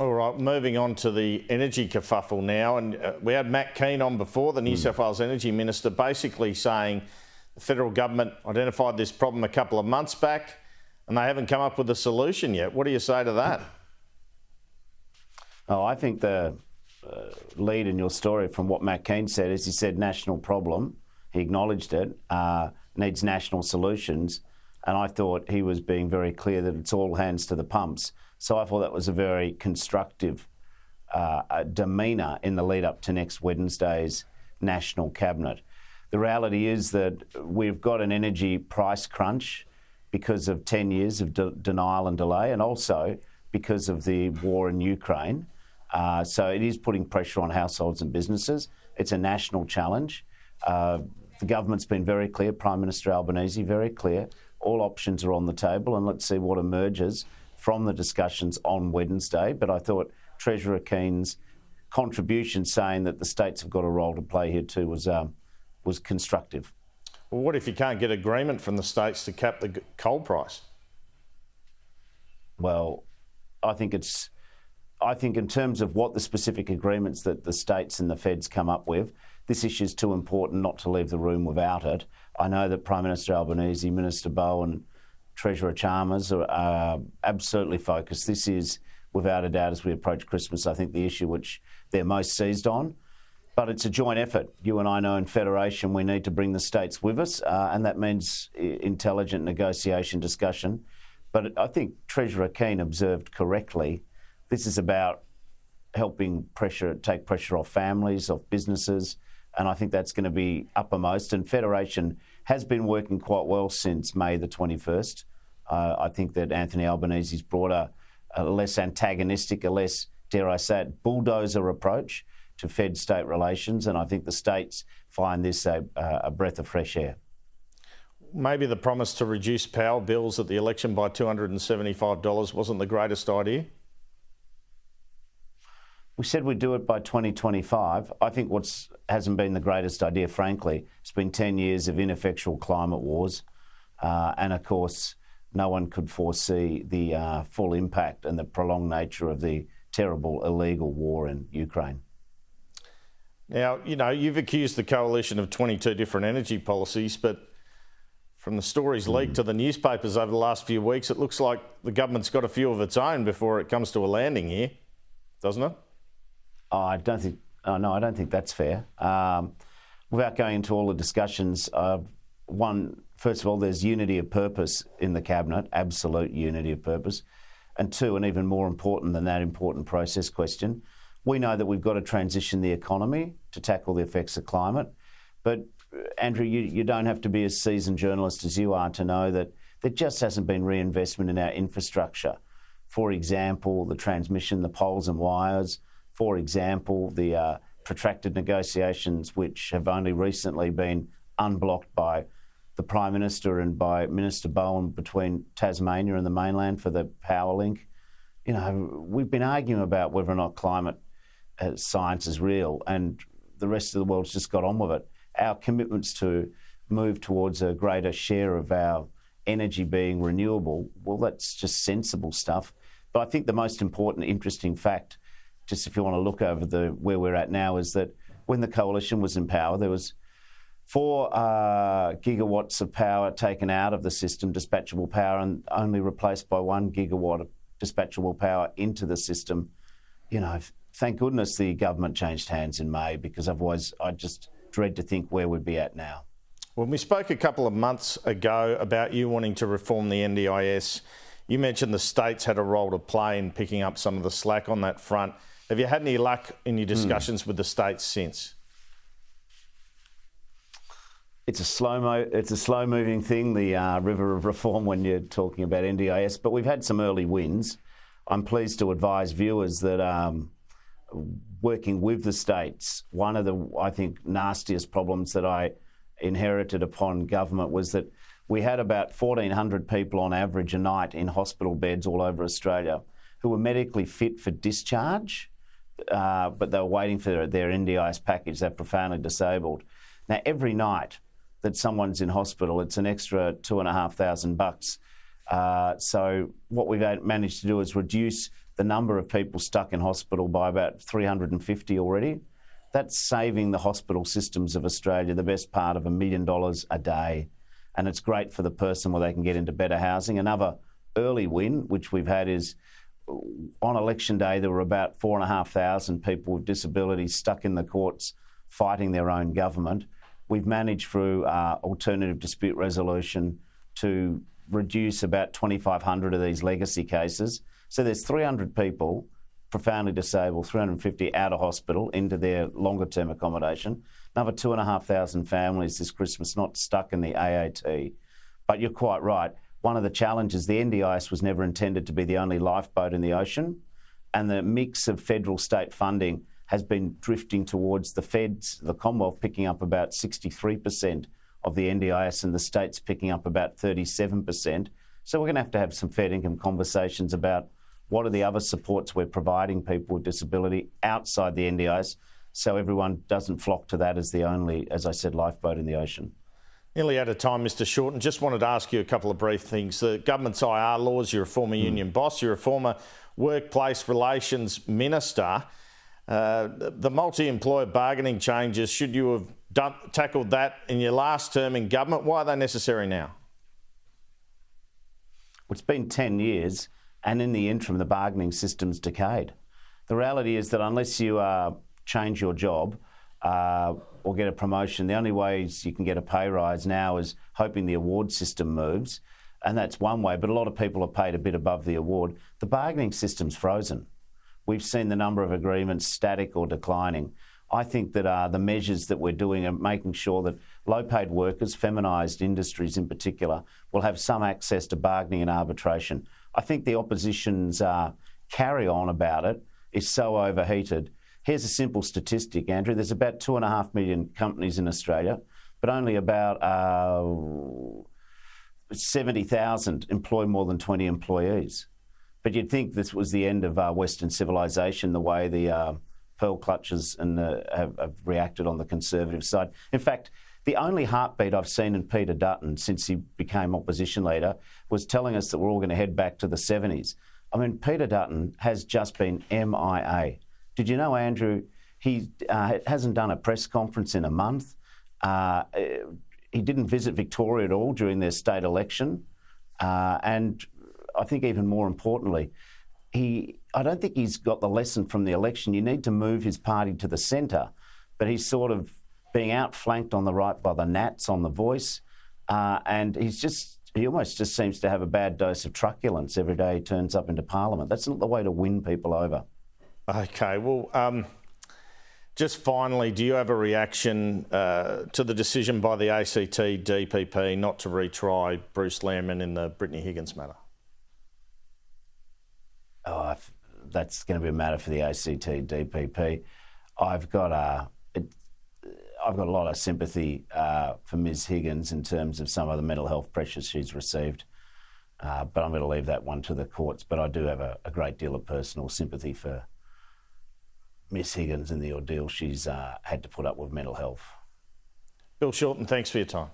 All right, moving on to the energy kerfuffle now. And we had Matt Keane on before, the New South Wales Energy Minister, basically saying the federal government identified this problem a couple of months back and they haven't come up with a solution yet. What do you say to that? Oh, I think the lead in your story from what Matt Keane said is he said national problem. He acknowledged it, needs national solutions. And I thought he was being very clear that it's all hands to the pumps. So I thought that was a very constructive demeanour in the lead up to next Wednesday's National Cabinet. The reality is that we've got an energy price crunch because of 10 years of denial and delay, and also because of the war in Ukraine. So it is putting pressure on households and businesses. It's a national challenge. The government's been very clear, Prime Minister Albanese, very clear. All options are on the table, and let's see what emerges from the discussions on Wednesday. But I thought Treasurer Keane's contribution saying that the states have got a role to play here too was constructive. Well, what if you can't get agreement from the states to cap the coal price? Well, I think in terms of what the specific agreements that the states and the feds come up with, this issue is too important not to leave the room without it. I know that Prime Minister Albanese, Minister Bowen, Treasurer Chalmers are absolutely focused. This is, without a doubt, as we approach Christmas, I think the issue which they're most seized on. But it's a joint effort. You and I know in Federation we need to bring the states with us, and that means intelligent negotiation, discussion. But I think Treasurer Keane observed correctly, this is about helping take pressure off families, off businesses, and I think that's going to be uppermost. And Federation has been working quite well since May the 21st. I think that Anthony Albanese's brought a less antagonistic, a less, dare I say it, bulldozer approach to Fed-state relations, and I think the states find this a breath of fresh air. Maybe the promise to reduce power bills at the election by $275 wasn't the greatest idea? We said we'd do it by 2025. I think what hasn't been the greatest idea, frankly. It's been 10 years of ineffectual climate wars. And of course, no one could foresee the full impact and the prolonged nature of the terrible illegal war in Ukraine. Now, you know, you've accused the coalition of 22 different energy policies, but from the stories leaked to the newspapers over the last few weeks, it looks like the government's got a few of its own before it comes to a landing here, doesn't it? I don't think that's fair. Without going into all the discussions, first of all, there's unity of purpose in the Cabinet, absolute unity of purpose. And two, and even more important than that important process question, we know that we've got to transition the economy to tackle the effects of climate. But, Andrew, you don't have to be as seasoned journalist as you are to know that there just hasn't been reinvestment in our infrastructure. For example, the transmission, the poles and wires. For example, the protracted negotiations which have only recently been unblocked by the Prime Minister and by Minister Bowen between Tasmania and the mainland for the power link. You know, we've been arguing about whether or not climate science is real, and the rest of the world's just got on with it. Our commitments to move towards a greater share of our energy being renewable, well, that's just sensible stuff. But I think the most important, interesting fact, just if you want to look over where we're at now, is that when the coalition was in power, there was 4 gigawatts of power taken out of the system, dispatchable power, and only replaced by 1 gigawatt of dispatchable power into the system. You know, thank goodness the government changed hands in May, because otherwise I just dread to think where we'd be at now. When we spoke a couple of months ago about you wanting to reform the NDIS, you mentioned the states had a role to play in picking up some of the slack on that front. Have you had any luck in your discussions with the states since? It's a slow-moving thing, the river of reform, when you're talking about NDIS. But we've had some early wins. I'm pleased to advise viewers that working with the states, one of the, I think, nastiest problems that I inherited upon government was that we had about 1,400 people on average a night in hospital beds all over Australia who were medically fit for discharge, but they were waiting for their NDIS package. They're profoundly disabled. Now, every night that someone's in hospital, it's an extra $2,500. So what we've managed to do is reduce the number of people stuck in hospital by about 350 already. That's saving the hospital systems of Australia the best part of $1 million a day. And it's great for the person where they can get into better housing. Another early win, which we've had, is on election day, there were about 4,500 people with disabilities stuck in the courts fighting their own government. We've managed through alternative dispute resolution to reduce about 2,500 of these legacy cases. So there's 300 people profoundly disabled, 350 out of hospital into their longer term accommodation. Another 2,500 families this Christmas not stuck in the AAT. But you're quite right. One of the challenges, the NDIS was never intended to be the only lifeboat in the ocean, and the mix of federal-state funding has been drifting towards the feds, the Commonwealth picking up about 63% of the NDIS and the states picking up about 37%. So we're going to have some fair income conversations about what are the other supports we're providing people with disability outside the NDIS, so everyone doesn't flock to that as the only, as I said, lifeboat in the ocean. Nearly out of time, Mr. Shorten. Just wanted to ask you a couple of brief things. The government's IR laws, you're a former union boss, you're a former workplace relations minister. The multi-employer bargaining changes, should you have tackled that in your last term in government? Why are they necessary now? It's been 10 years, and in the interim, the bargaining system's decayed. The reality is that unless you change your job or get a promotion, the only ways you can get a pay rise now is hoping the award system moves, and that's one way, but a lot of people are paid a bit above the award. The bargaining system's frozen. We've seen the number of agreements static or declining. I think that the measures that we're doing are making sure that low-paid workers, feminised industries in particular, will have some access to bargaining and arbitration. I think the opposition's carry-on about it is so overheated. Here's a simple statistic, Andrew. There's about 2.5 million companies in Australia, but only about 70,000 employ more than 20 employees. But you'd think this was the end of Western civilization, the way the pearl clutches have reacted on the Conservative side. In fact, the only heartbeat I've seen in Peter Dutton since he became opposition leader was telling us that we're all going to head back to the 70s. I mean, Peter Dutton has just been MIA. Did you know, Andrew, he hasn't done a press conference in a month. He didn't visit Victoria at all during their state election. And I think even more importantly, I don't think he's got the lesson from the election. You need to move his party to the centre, but he's sort of being outflanked on the right by the Nats on The Voice, and he almost just seems to have a bad dose of truculence every day he turns up into Parliament. That's not the way to win people over. Okay, well, just finally, do you have a reaction to the decision by the ACT DPP not to retry Bruce Lehrmann in the Brittany Higgins matter? Oh, that's going to be a matter for the ACT DPP. I've got a lot of sympathy for Ms Higgins in terms of some of the mental health pressures she's received, but I'm going to leave that one to the courts. But I do have a great deal of personal sympathy for Ms Higgins and the ordeal she's had to put up with mental health. Bill Shorten, thanks for your time.